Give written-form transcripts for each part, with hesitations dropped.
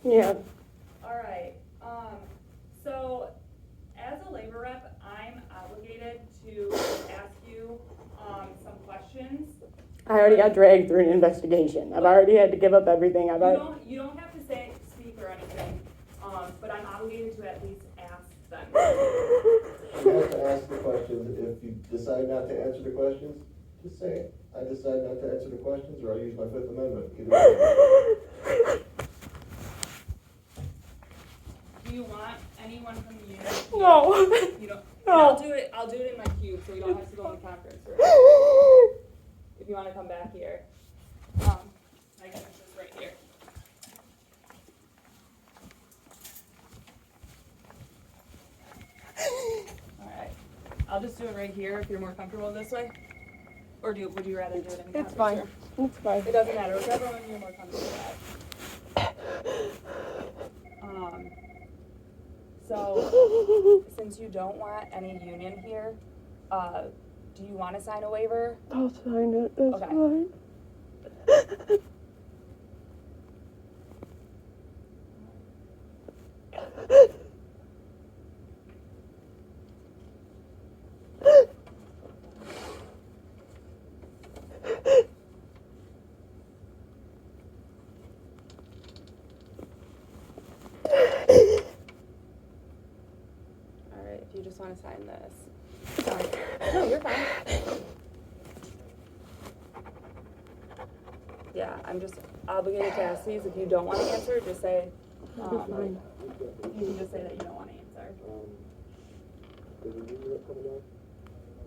Yeah. All right, so as a labor rep, I'm obligated to ask you, some questions. I already got dragged through an investigation. I've already had to give up everything. You don't have to speak or anything, but I'm obligated to at least ask them. You have to ask the questions. If you decide not to answer the questions, just say it. I decide not to answer the questions, or I'll use my Fifth Amendment. Either way. Do you want anyone from the union? No. You don't? No. I'll do it in my cube, so you don't have to go in the conference room. If you wanna come back here. I guess it's just right here. Alright, I'll just do it right here if you're more comfortable this way. Or would you rather do it in the It's conference fine. room? It's fine. It doesn't matter, whichever one you're more comfortable at. So, since you don't want any union here, do you wanna sign a waiver? I'll sign it. That's Okay. fine. Alright, if you just wanna sign this. No, you're fine. Yeah, I'm just obligated to ask these. If you don't wanna answer, just say, That's fine. you can just say that you don't wanna answer.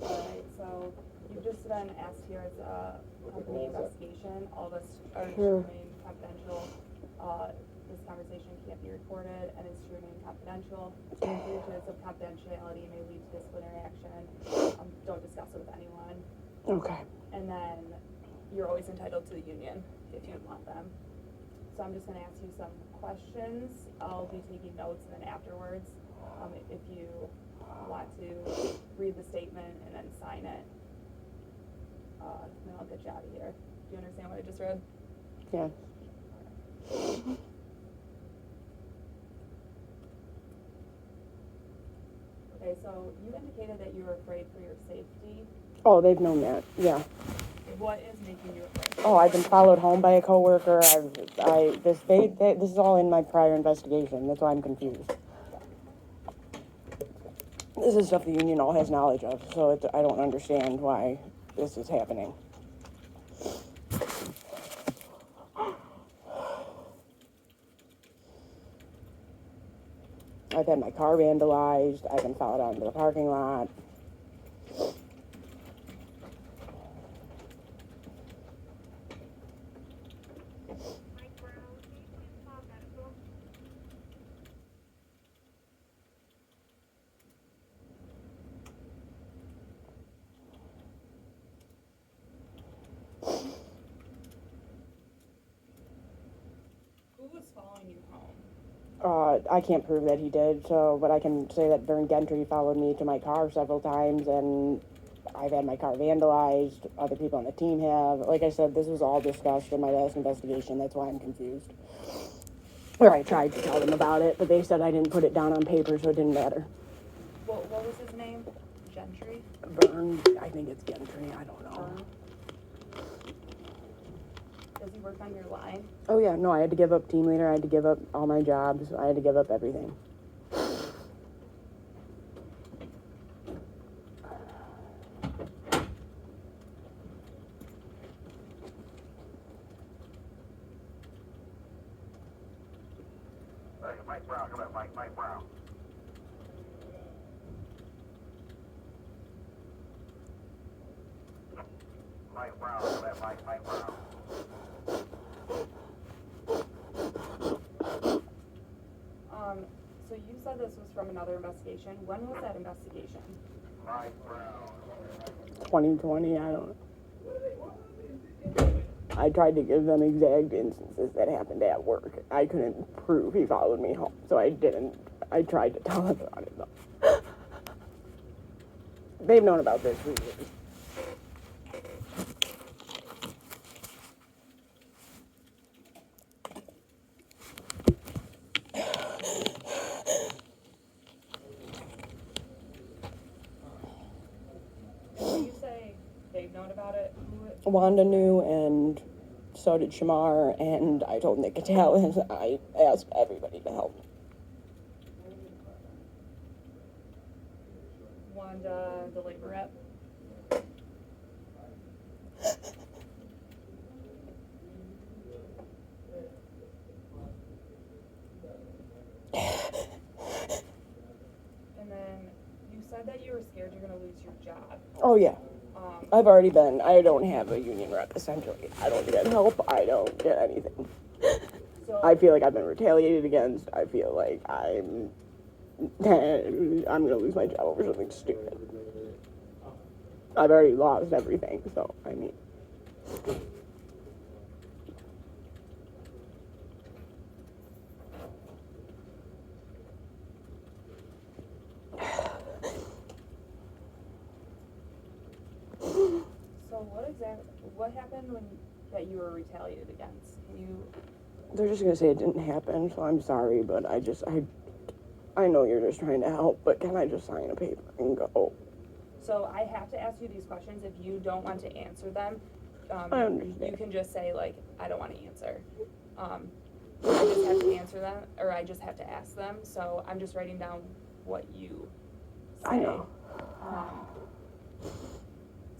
Alright, so you've just been asked here as a company investigation. All of us are to remain confidential. This conversation can't be recorded and is to remain confidential. Breaches of confidentiality may lead to disciplinary action. Don't discuss it with anyone. Okay. And then you're always entitled to the union if you want them. So I'm just gonna ask you some questions. I'll be taking notes, and then afterwards, if you want to read the statement and then sign it, then I'll get you out of here. Do you understand what I just read? Yeah. Okay, so you indicated that you were afraid for your safety. Oh, they've known that. Yeah. What is making you afraid? Oh, I've been followed home by a coworker. This is all in my prior investigation. That's why I'm confused. This is stuff the union all has knowledge of, so I don't understand why this is happening. I've had my car vandalized. I've been followed out into the parking lot. Who was following you home? I can't prove that he did, but I can say that Vern Gentry followed me to my car several times, and I've had my car vandalized. Other people on the team have. Like I said, this was all discussed in my last investigation. That's why I'm confused. Or I tried to tell them about it, but they said I didn't put it down on paper, so it didn't matter. What was his name? Gentry? Vern, I think it's Gentry. I don't know. Does he work on your line? Oh yeah, no, I had to give up team leader. I had to give up all my jobs. I had to give up everything. Mike Brown, come on, Mike Brown. Mike Brown, come on, Mike Brown. So you said this was from another investigation. When was that investigation? Mike Brown. 2020, I don't know. I tried to give them exact instances that happened at work. I couldn't prove he followed me home, so I didn't. I tried to tell them about it, though. They've known about this for years. about it? Wanda knew, and so did Shamar, and I told Nick Cattell, and I asked everybody to help me. Wanda, the labor rep. And then you said that you were scared you're gonna lose your job. Oh, yeah. Um, I've already been. I don't have a union rep, essentially. I don't get help. I don't get anything. so I feel like I've been retaliated against. I feel like I'm going to lose my job over something stupid. I've already lost everything, so, I mean. So what happened when that you were retaliated against? Can you? They're just going to say it didn't happen, so I'm sorry, but I know you're just trying to help, but can I just sign a paper and go? So I have to ask you these questions. If you don't want to answer them, I understand. you can just say like, I don't want to answer. I just have to answer them, or I just have to ask them. So I'm just writing down what you say. I know.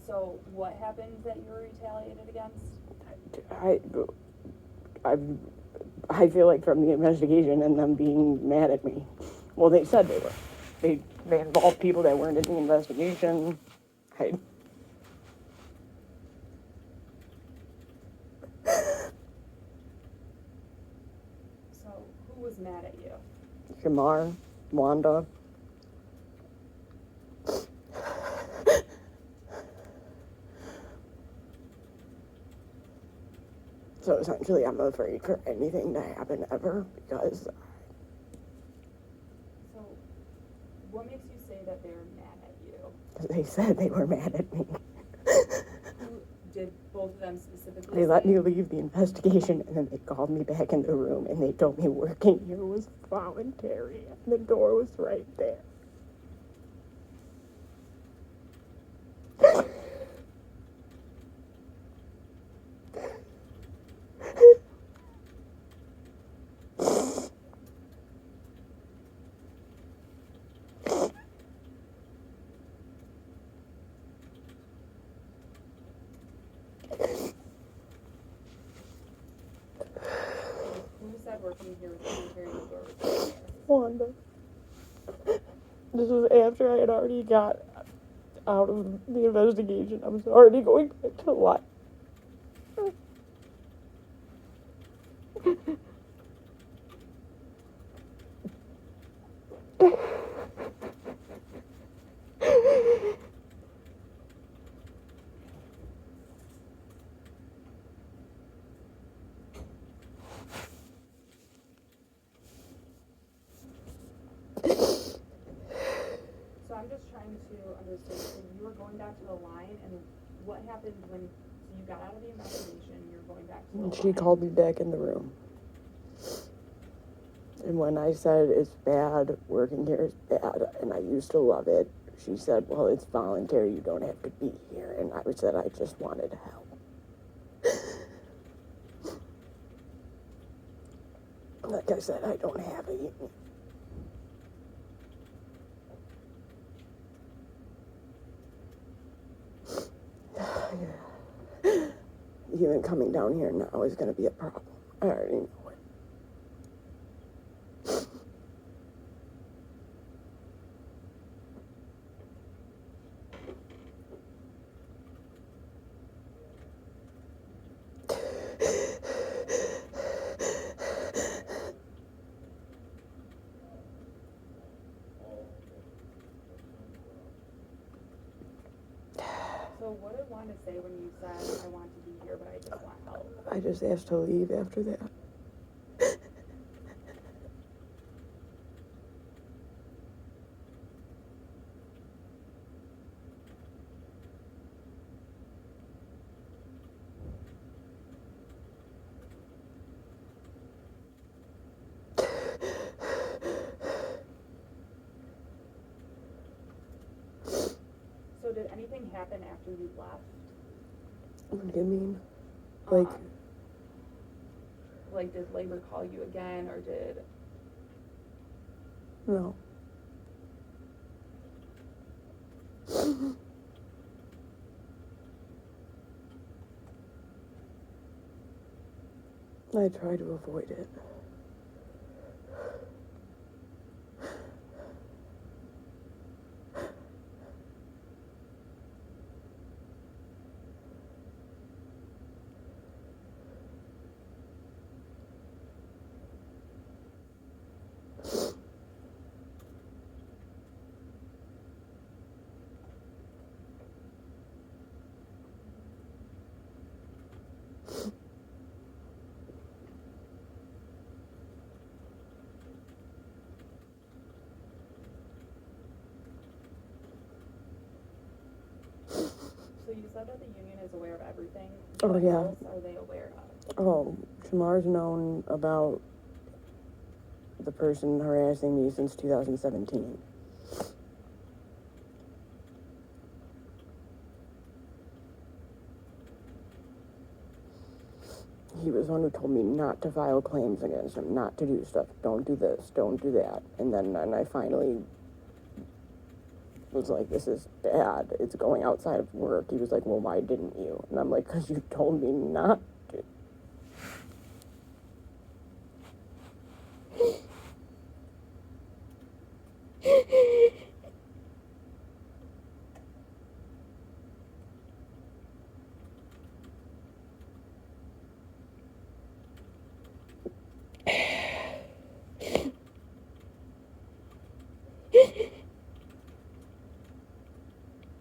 So what happened that you were retaliated against? I feel like from the investigation and them being mad at me. Well, they said they were. They involved people that weren't in the investigation. So who was mad at you? Shamar, Wanda. So essentially, I'm afraid for anything to happen ever because So what makes you say that they're mad at you? they said they were mad at me. Who did both of them specifically? They let say? me leave the investigation, and then they called me back in the room, and they told me working here was voluntary, and the door was right there. Who said working here was voluntary and the door was right there? Wanda. This was after I had already got out of the investigation. I was already going back to life. So I'm just trying to understand. So you were going back to the line, and what happened when so you got out of the investigation? You're going back to the line. She called me back in the room. And when I said it's bad, working here is bad, and I used to love it, she said, well, it's voluntary, you don't have to be here. And I said, I just wanted help. Like I said, I don't have a union. Even coming down here now is going to be a problem. I already know it. So what did Wanda say when you said, I want to be here, but I just want help? I just asked to leave after that. So did anything happen after you left? What do you mean? Like, Like, did labor call you again, or did? no. I try to avoid it. So you said that the union is aware of everything. Oh, What yeah. else are they aware of? Oh, Shamar's known about the person harassing me since 2017. He was the one who told me not to file claims against him, not to do stuff, don't do this, don't do that. And then I finally was like, this is bad, it's going outside of work. He was like, well, why didn't you? And I'm like, because you told me not to.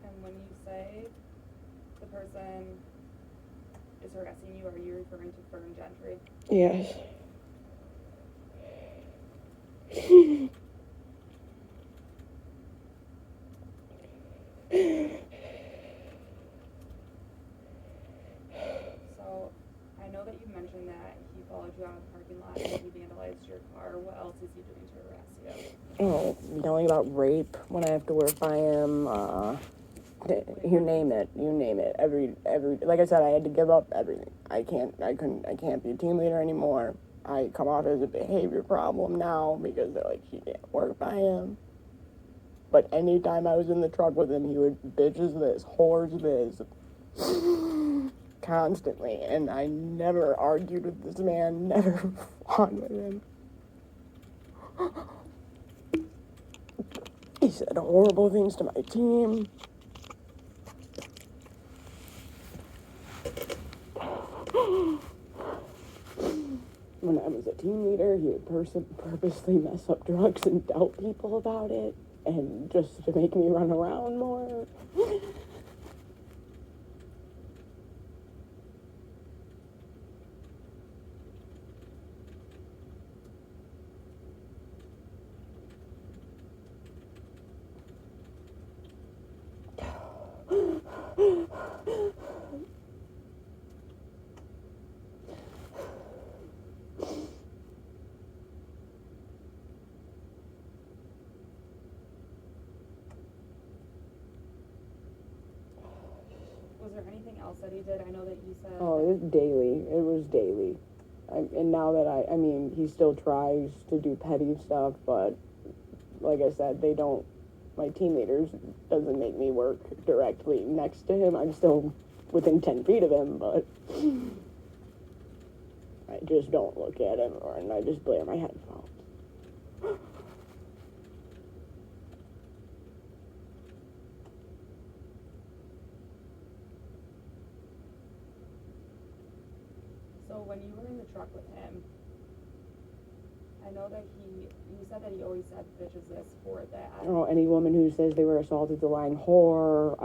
And when you say the person is harassing you, are you referring to Fern Gentry? Yes. So, I know that you mentioned that he followed you out of the parking lot and he vandalized your car. What else is he doing to harass you? Oh, yelling about rape when I have to work by him, you name it, every, like I said, I had to give up everything. I can't be a team leader anymore. I come off as a behavior problem now because they're like, you can't work by him. But anytime I was in the truck with him, he would bitches this, whores this, constantly. And I never argued with this man, never fought with him. He said horrible things to my team. When I was a team leader, he would purposely mess up drugs and tell people about it, and just to make me run around more. Was there anything else that he did? I know that you said. Oh, it was daily. It was daily. And now that I mean, he still tries to do petty stuff, but like I said, they don't, my team leaders doesn't make me work directly next to him. I'm still within 10 feet of him, but I just don't look at him, and I just blare my headphones. So when you were in the truck with him, I know that you said that he always said bitches this for that. Oh, any woman who says they were assaulted, the lying whore,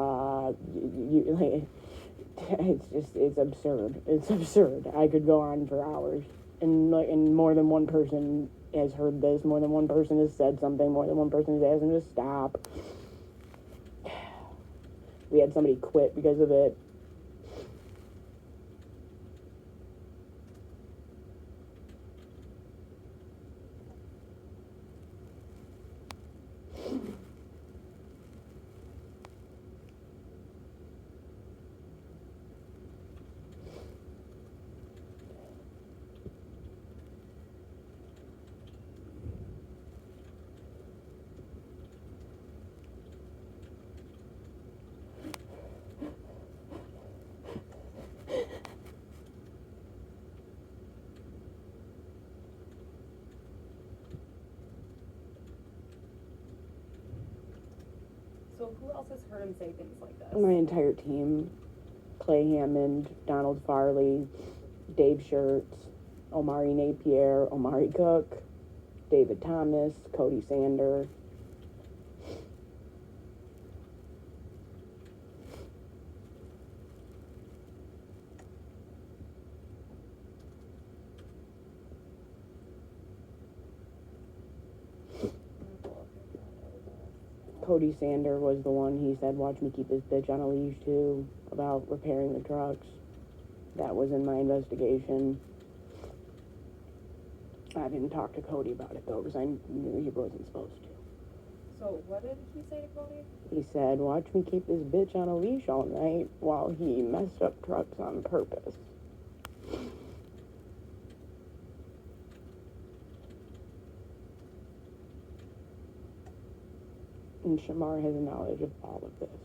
it's absurd. It's absurd. I could go on for hours. And more than one person has heard this, more than one person has said something, more than one person has asked him to stop. We had somebody quit because of it. So who else has heard him say things like this? My entire team, Clay Hammond, Donald Farley, Dave Schertz, Omari Napier, Omari Cook, David Thomas, Cody Sander. Cody Sander was the one, he said, watch me keep this bitch on a leash too, about repairing the trucks. That was in my investigation. I didn't talk to Cody about it though, because I knew he wasn't supposed to. So what did he say to Cody? He said, watch me keep this bitch on a leash all night while he messed up trucks on purpose. And Shamar has knowledge of all of this.